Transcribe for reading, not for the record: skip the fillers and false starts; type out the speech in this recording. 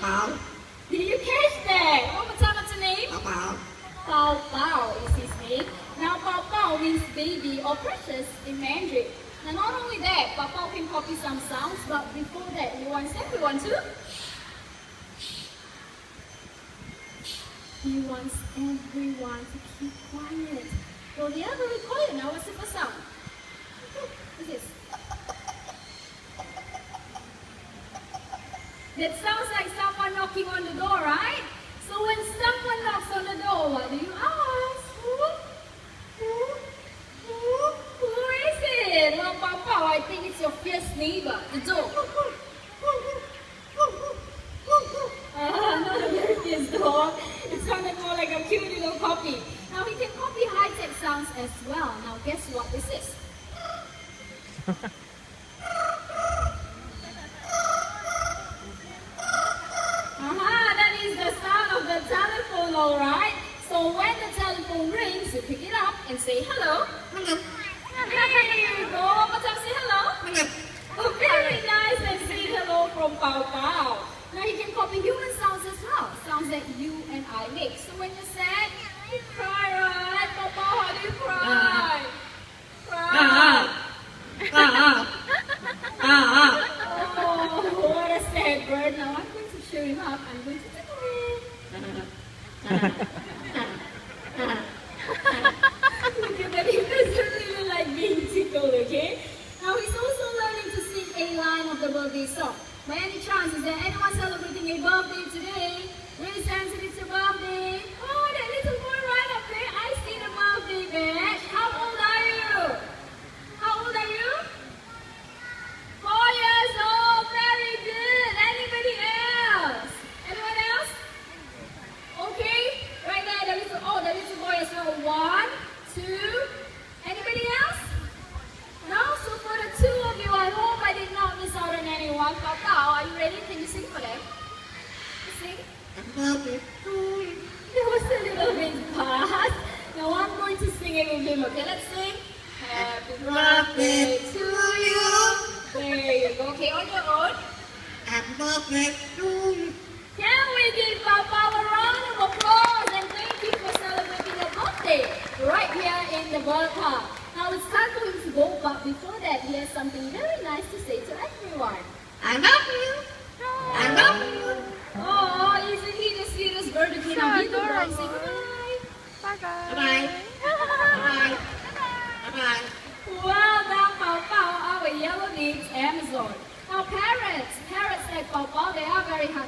Pao-pao. Did you catch that? One more time, what's the name? Pao-pao. Pao-pao is his name. Now Pao-pao means baby or precious in Mandarin. Now not only that, Pao-pao can copy some sounds, but before that, he wants everyone to. He wants everyone to keep quiet. Well, the other record now, what's the first sound? What's this? That sounds like someone knocking on the door, right? So when someone knocks on the door, what do you ask? Who is it? Well, Pao-pao, I think it's your fierce neighbor, the dog. Not a very fierce dog. It sounded more like a cute little puppy. Now he can copy high-tech sounds as well. Now guess what this is? That is the sound of the telephone, alright? So when the telephone rings, you pick it up and say hello. Hello. There you go. One more time, say hello. Hello. Oh, very nice, and say hello from Pao-pao. Now you can copy human sounds as well, sounds that you and I make. So when you're sad, you cry, right? Pao-pao, how do you cry? Cry. Oh, what a sad bird. Now I'm going to cheer him up. I'm going to tickle him. Look at that, he doesn't really like being tickled, okay? Now he's also learning to sing a line of the birthday song. By any chance, is there anyone celebrating a birthday today? Raise hands if it's your birthday. Oh, that little boy right up there. I see the birthday badge. How old are you? How old are you? 4 years old. Very good. Anybody else? Anyone else? Okay. Right there, the little boy as well. 1, 2. Anybody else? No? So for the 2 of you, I hope I did not miss out on anyone. Pao-pao, are you ready? Can you sing for them? You sing? That was a little bit fast. Now I'm going to sing it with him. Okay, let's sing. Happy birthday to you. There you go. Okay, on your own. Happy birthday to you. Can we give Pao-pao a round of applause and thank you for celebrating your birthday right here in the bird park. Now it's time for him to go, but before that, he has something very nice to say to everyone. I love you. I love you. Oh, isn't he the sweetest bird? Okay, now give him a say goodbye. Bye-bye. Bye-bye. Bye-bye. Well done, Pao-pao, our yellow-beaked Amazon. Now parrots like Pao-pao, they are very hard